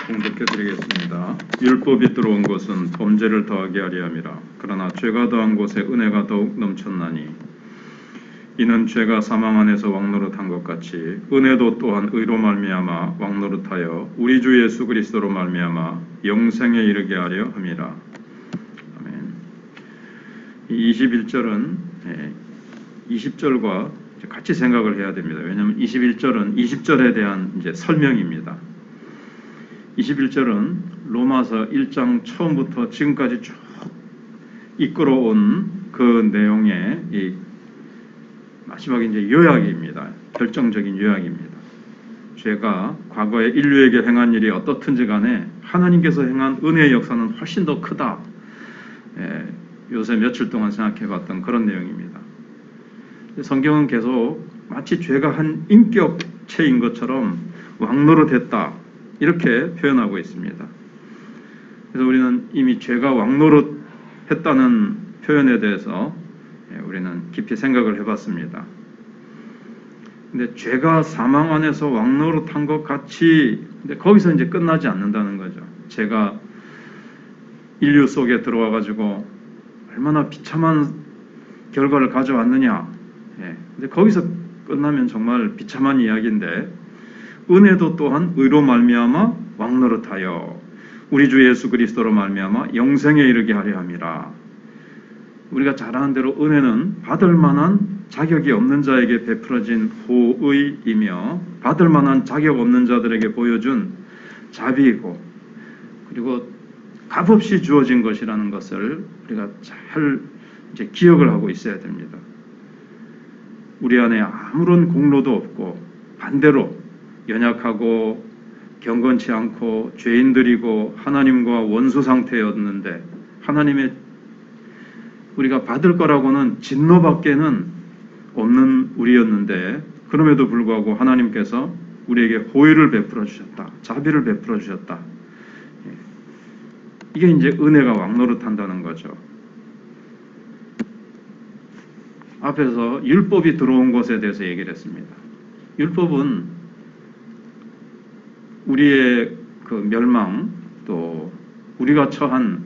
공독해 드리겠습니다. 율법이 들어온 것은 범죄를 더하게 하려 함이라. 그러나 죄가 더한 곳에 은혜가 더욱 넘쳤나니 이는 죄가 사망 안에서 왕노릇한 것 같이 은혜도 또한 의로 말미암아 왕노릇하여 우리 주 예수 그리스도로 말미암아 영생에 이르게 하려 함이라. 아멘. 이 21절은 20절과 같이 생각을 해야 됩니다. 왜냐하면 21절은 20절에 대한 설명입니다. 21절은 로마서 1장 처음부터 지금까지 쭉 이끌어온 그 내용의 마지막 요약입니다. 결정적인 요약입니다. 죄가 과거에 인류에게 행한 일이 어떻든지 간에 하나님께서 행한 은혜의 역사는 훨씬 더 크다. 요새 며칠 동안 생각해봤던 그런 내용입니다. 성경은 계속 마치 죄가 한 인격체인 것처럼 왕노릇했다 이렇게 표현하고 있습니다. 그래서 우리는 이미 죄가 왕노릇했다는 표현에 대해서 우리는 깊이 생각을 해봤습니다. 근데 죄가 사망 안에서 왕노릇한 것 같이, 근데 거기서 이제 끝나지 않는다는 거죠. 죄가 인류 속에 들어와 가지고 얼마나 비참한 결과를 가져왔느냐. 근데 거기서 끝나면 정말 비참한 이야기인데, 은혜도 또한 의로 말미암아 왕노릇하여 우리 주 예수 그리스도로 말미암아 영생에 이르게 하려 함이라. 우리가 잘 아는 대로 은혜는 받을 만한 자격이 없는 자에게 베풀어진 호의이며 받을 만한 자격 없는 자들에게 보여준 자비이고, 그리고 값없이 주어진 것이라는 것을 우리가 잘 기억을 하고 있어야 됩니다. 우리 안에 아무런 공로도 없고 반대로 연약하고 경건치 않고 죄인들이고 하나님과 원수 상태였는데, 하나님의 우리가 받을 거라고는 진노밖에는 없는 우리였는데, 그럼에도 불구하고 하나님께서 우리에게 호의를 베풀어 주셨다. 자비를 베풀어 주셨다. 이게 이제 은혜가 왕노릇한다는 거죠. 앞에서 율법이 들어온 것에 대해서 얘기를 했습니다. 율법은 우리의 그 멸망, 또 우리가 처한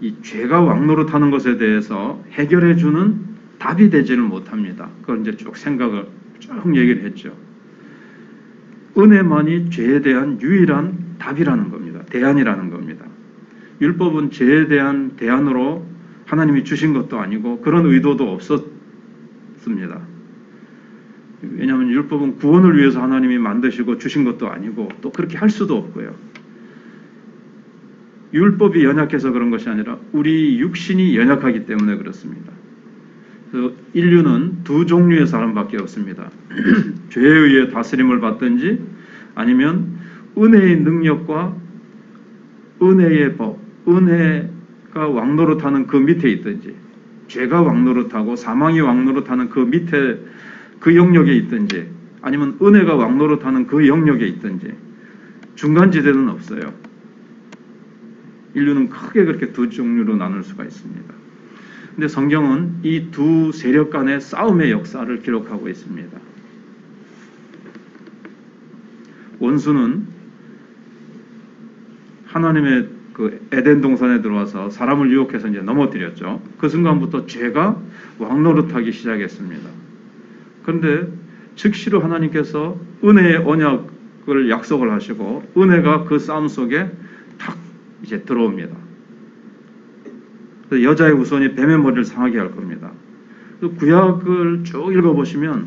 이 죄가 왕노릇하는 것에 대해서 해결해주는 답이 되지는 못합니다. 그걸 이제 쭉 생각을 쭉 얘기를 했죠. 은혜만이 죄에 대한 유일한 답이라는 겁니다. 대안이라는 겁니다. 율법은 죄에 대한 대안으로 하나님이 주신 것도 아니고 그런 의도도 없었습니다. 왜냐하면 율법은 구원을 위해서 하나님이 만드시고 주신 것도 아니고 또 그렇게 할 수도 없고요. 율법이 연약해서 그런 것이 아니라 우리 육신이 연약하기 때문에 그렇습니다. 그래서 인류는 두 종류의 사람밖에 없습니다. 죄에 의해 다스림을 받든지 아니면 은혜의 능력과 은혜의 법, 은혜가 왕노릇하는 그 밑에 있든지, 죄가 왕노릇하고 사망이 왕노릇하는 그 밑에 그 영역에 있든지, 아니면 은혜가 왕노릇하는 그 영역에 있든지, 중간지대는 없어요. 인류는 크게 그렇게 두 종류로 나눌 수가 있습니다. 근데 성경은 이 두 세력 간의 싸움의 역사를 기록하고 있습니다. 원수는 하나님의 그 에덴 동산에 들어와서 사람을 유혹해서 이제 넘어뜨렸죠. 그 순간부터 죄가 왕노릇하기 시작했습니다. 그런데 즉시로 하나님께서 은혜의 언약을 약속을 하시고 은혜가 그 싸움 속에 탁 이제 들어옵니다. 여자의 후손이 뱀의 머리를 상하게 할 겁니다. 구약을 쭉 읽어보시면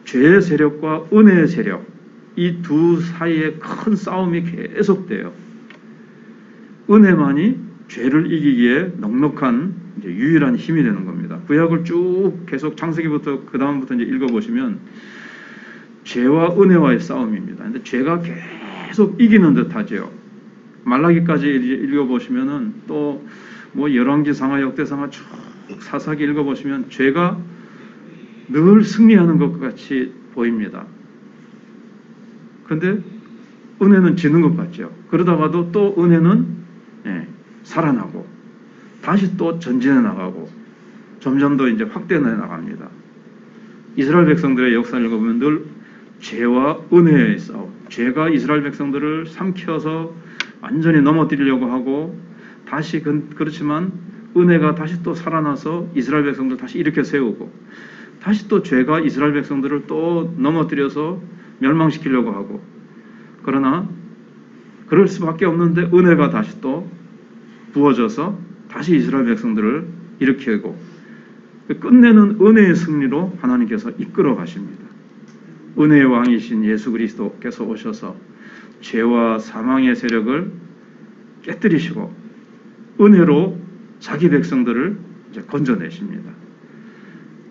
죄의 세력과 은혜의 세력, 이 두 사이에 큰 싸움이 계속돼요. 은혜만이 죄를 이기기에 넉넉한 유일한 힘이 되는 겁니다. 구약을 쭉 계속 창세기부터 그 다음부터 이제 읽어보시면 죄와 은혜와의 싸움입니다. 근데 죄가 계속 이기는 듯하죠. 말라기까지 읽어보시면은 또 뭐 열왕기상하, 역대상하 쭉 사사기 읽어보시면 죄가 늘 승리하는 것 같이 보입니다. 그런데 은혜는 지는 것 같죠. 그러다가도 또 은혜는 살아나고 다시 또 전진해 나가고 점점 더 이제 확대해 나갑니다. 이스라엘 백성들의 역사를 읽어보면 늘 죄와 은혜의 싸움, 죄가 이스라엘 백성들을 삼켜서 완전히 넘어뜨리려고 하고 다시 그렇지만 은혜가 다시 또 살아나서 이스라엘 백성들 다시 일으켜 세우고 다시 또 죄가 이스라엘 백성들을 또 넘어뜨려서 멸망시키려고 하고 그러나 그럴 수밖에 없는데 은혜가 다시 또 부어져서 다시 이스라엘 백성들을 일으키고 끝내는 은혜의 승리로 하나님께서 이끌어 가십니다. 은혜의 왕이신 예수 그리스도께서 오셔서 죄와 사망의 세력을 깨뜨리시고 은혜로 자기 백성들을 이제 건져내십니다.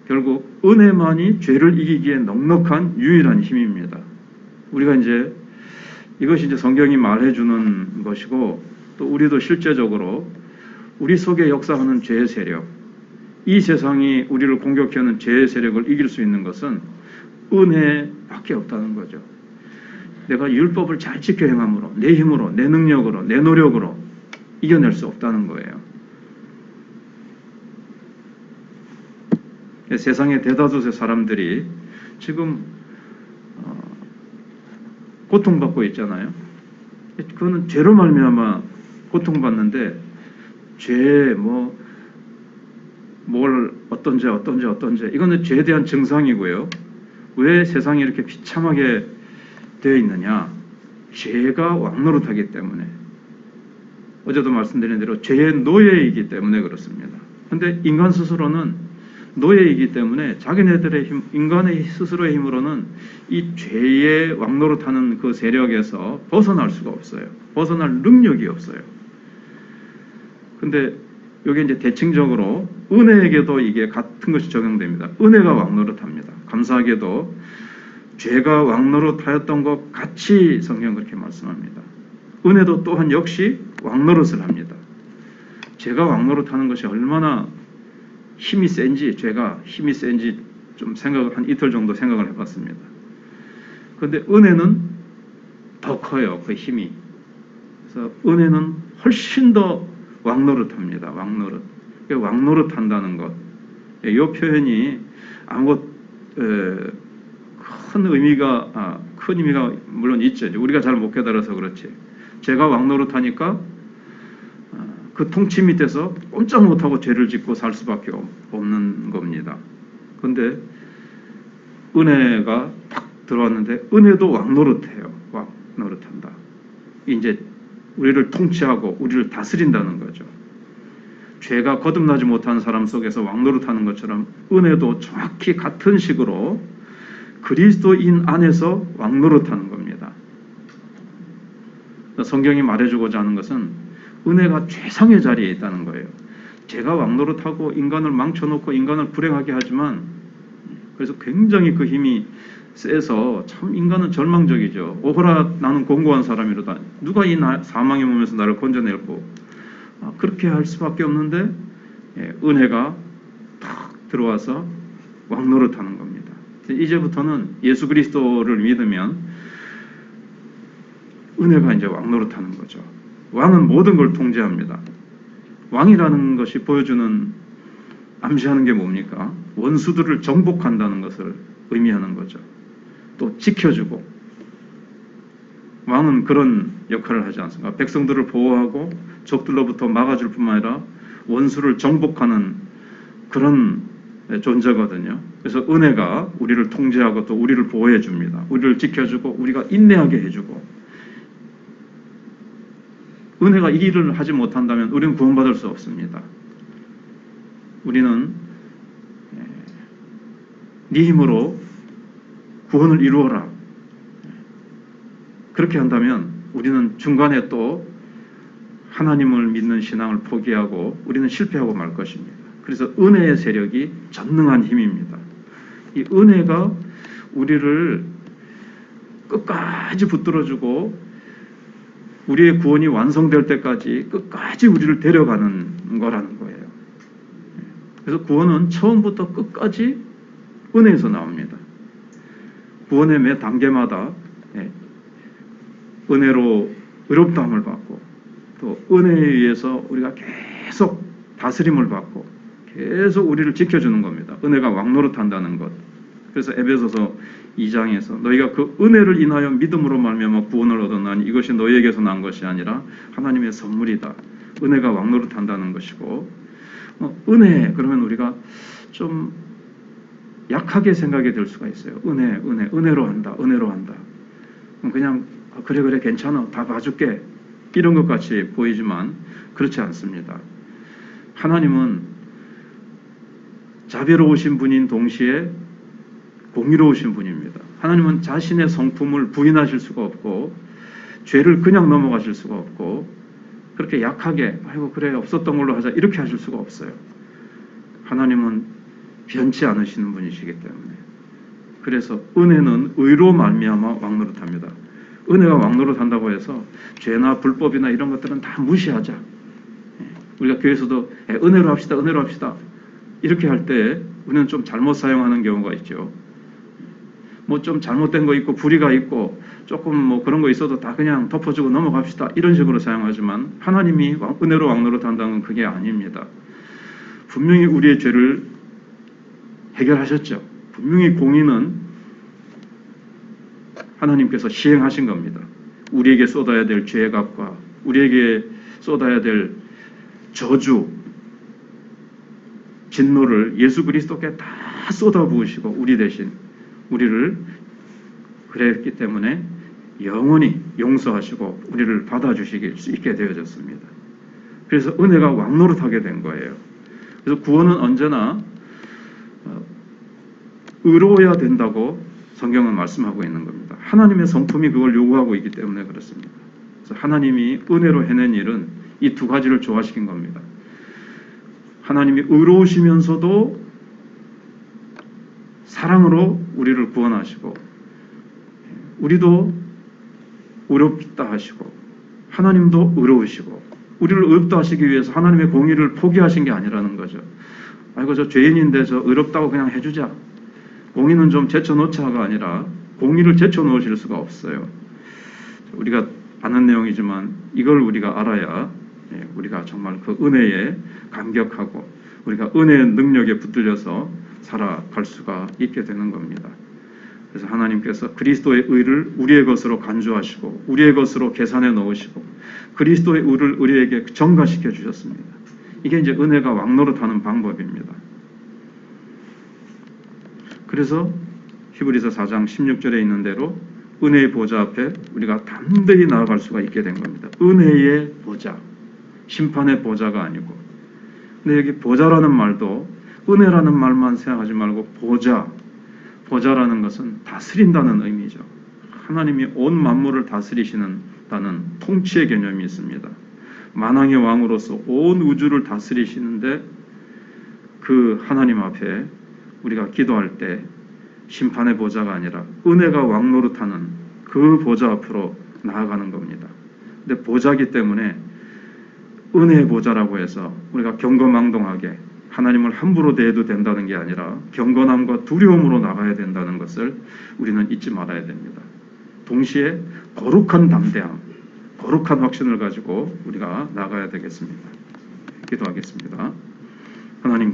결국 은혜만이 죄를 이기기에 넉넉한 유일한 힘입니다. 우리가 이제 이것이 이제 성경이 말해주는 것이고 또 우리도 실제적으로 우리 속에 역사하는 죄의 세력, 이 세상이 우리를 공격해오는 죄의 세력을 이길 수 있는 것은 은혜밖에 없다는 거죠. 내가 율법을 잘 지켜 행함으로, 내 힘으로, 내 능력으로, 내 노력으로 이겨낼 수 없다는 거예요. 세상의 대다수의 사람들이 지금 고통받고 있잖아요. 그거는 죄로 말미암아 고통받는데 죄 뭘 어떤 죄 이거는 죄에 대한 증상이고요. 왜 세상이 이렇게 비참하게 되어 있느냐? 죄가 왕노릇하기 때문에. 어제도 말씀드린 대로 죄의 노예이기 때문에 그렇습니다. 그런데 인간 스스로는 노예이기 때문에 자기네들의 힘, 인간의 스스로의 힘으로는 이 죄의 왕노릇하는 그 세력에서 벗어날 수가 없어요. 벗어날 능력이 없어요. 근데 여기 이제 대칭적으로 은혜에게도 이게 같은 것이 적용됩니다. 은혜가 왕노릇합니다. 감사하게도 죄가 왕노릇하였던 것 같이 성경 그렇게 말씀합니다. 은혜도 또한 역시 왕노릇을 합니다. 죄가 왕노릇하는 것이 얼마나 힘이 센지, 죄가 힘이 센지 좀 한 이틀 정도 생각을 해봤습니다. 그런데 은혜는 더 커요, 그 힘이. 그래서 은혜는 훨씬 더 왕노릇합니다. 왕노릇한다는 것. 이 표현이 큰 의미가 물론 있죠. 우리가 잘 못 깨달아서 그렇지. 제가 왕노릇하니까 그 통치 밑에서 꼼짝 못하고 죄를 짓고 살 수밖에 없는 겁니다. 그런데 은혜가 딱 들어왔는데 은혜도 왕노릇해요. 왕노릇한다. 이제 우리를 통치하고 우리를 다스린다는 거죠. 죄가 거듭나지 못한 사람 속에서 왕노릇하는 것처럼 은혜도 정확히 같은 식으로 그리스도인 안에서 왕노릇하는 겁니다. 성경이 말해주고자 하는 것은 은혜가 최상의 자리에 있다는 거예요. 죄가 왕노릇하고 인간을 망쳐놓고 인간을 불행하게 하지만 그래서 굉장히 그 힘이 세서 참 인간은 절망적이죠. 오호라 나는 공고한 사람이로다. 누가 이 사망의 몸에서 나를 건져낼고 그렇게 할 수밖에 없는데 은혜가 탁 들어와서 왕노릇하는 겁니다. 이제부터는 예수 그리스도를 믿으면 은혜가 이제 왕노릇하는 거죠. 왕은 모든 걸 통제합니다. 왕이라는 것이 보여주는 암시하는 게 뭡니까? 원수들을 정복한다는 것을 의미하는 거죠. 또 지켜주고 왕은 그런 역할을 하지 않습니까? 백성들을 보호하고 적들로부터 막아줄 뿐만 아니라 원수를 정복하는 그런 존재거든요. 그래서 은혜가 우리를 통제하고 또 우리를 보호해 줍니다. 우리를 지켜주고 우리가 인내하게 해주고 은혜가 이 일을 하지 못한다면 우리는 구원받을 수 없습니다. 우리는 네 힘으로 구원을 이루어라. 그렇게 한다면 우리는 중간에 또 하나님을 믿는 신앙을 포기하고 우리는 실패하고 말 것입니다. 그래서 은혜의 세력이 전능한 힘입니다. 이 은혜가 우리를 끝까지 붙들어주고 우리의 구원이 완성될 때까지 끝까지 우리를 데려가는 거라는 거예요. 그래서 구원은 처음부터 끝까지 은혜에서 나옵니다. 구원의 매 단계마다 은혜로 의롭다함을 받고 또 은혜에 의해서 우리가 계속 다스림을 받고 계속 우리를 지켜주는 겁니다. 은혜가 왕노릇한다는 것. 그래서 에베소서 2장에서 너희가 그 은혜를 인하여 믿음으로 말미암아 구원을 얻었나니 이것이 너희에게서 난 것이 아니라 하나님의 선물이다. 은혜가 왕노릇한다는 것이고, 은혜 그러면 우리가 좀 약하게 생각이 될 수가 있어요. 은혜로 한다. 그냥 그래 괜찮아, 다 봐줄게, 이런 것 같이 보이지만 그렇지 않습니다. 하나님은 자비로우신 분인 동시에 공의로우신 분입니다. 하나님은 자신의 성품을 부인하실 수가 없고 죄를 그냥 넘어가실 수가 없고 그렇게 약하게 아이고 그래 없었던 걸로 하자 이렇게 하실 수가 없어요. 하나님은 변치 않으시는 분이시기 때문에, 그래서 은혜는 의로 말미암아 왕노릇합니다. 은혜가 왕노릇한다고 해서 죄나 불법이나 이런 것들은 다 무시하자. 우리가 교회에서도 은혜로 합시다 이렇게 할 때 우리는 좀 잘못 사용하는 경우가 있죠. 뭐 좀 잘못된 거 있고 불의가 있고 조금 뭐 그런 거 있어도 다 그냥 덮어주고 넘어갑시다 이런 식으로 사용하지만, 하나님이 은혜로 왕노릇한다는 건 그게 아닙니다. 분명히 우리의 죄를 해결하셨죠. 분명히 공의는 하나님께서 시행하신 겁니다. 우리에게 쏟아야 될 죄의 값과 우리에게 쏟아야 될 저주, 진노를 예수 그리스도께 다 쏟아부으시고 우리 대신 우리를 그랬기 때문에 영원히 용서하시고 우리를 받아주시길 수 있게 되어졌습니다. 그래서 은혜가 왕노릇하게 된 거예요. 그래서 구원은 언제나 의로워야 된다고 성경은 말씀하고 있는 겁니다. 하나님의 성품이 그걸 요구하고 있기 때문에 그렇습니다. 그래서 하나님이 은혜로 해낸 일은 이 두 가지를 조화시킨 겁니다. 하나님이 의로우시면서도 사랑으로 우리를 구원하시고 우리도 의롭다 하시고 하나님도 의로우시고 우리를 의롭다 하시기 위해서 하나님의 공의를 포기하신 게 아니라는 거죠. 아이고 저 죄인인데 저 의롭다고 그냥 해주자, 공의는 좀 제쳐놓자가 아니라 공의를 제쳐놓으실 수가 없어요. 우리가 아는 내용이지만 이걸 우리가 알아야 우리가 정말 그 은혜에 감격하고 우리가 은혜의 능력에 붙들려서 살아갈 수가 있게 되는 겁니다. 그래서 하나님께서 그리스도의 의를 우리의 것으로 간주하시고 우리의 것으로 계산해 넣으시고 그리스도의 의를 우리에게 전가시켜 주셨습니다. 이게 이제 은혜가 왕노릇하는 방법입니다. 그래서 히브리서 4장 16절에 있는 대로 은혜의 보좌 앞에 우리가 담대히 나아갈 수가 있게 된 겁니다. 은혜의 보좌, 심판의 보좌가 아니고. 근데 여기 보좌라는 말도 은혜라는 말만 생각하지 말고 보좌라는 것은 다스린다는 의미죠. 하나님이 온 만물을 다스리시는다는 통치의 개념이 있습니다. 만왕의 왕으로서 온 우주를 다스리시는데 그 하나님 앞에 우리가 기도할 때 심판의 보좌가 아니라 은혜가 왕노릇하는 그 보좌 앞으로 나아가는 겁니다. 근데 보좌기 때문에 은혜의 보좌라고 해서 우리가 경거망동하게 하나님을 함부로 대해도 된다는 게 아니라 경건함과 두려움으로 나가야 된다는 것을 우리는 잊지 말아야 됩니다. 동시에 거룩한 담대함, 거룩한 확신을 가지고 우리가 나가야 되겠습니다. 기도하겠습니다. 하나님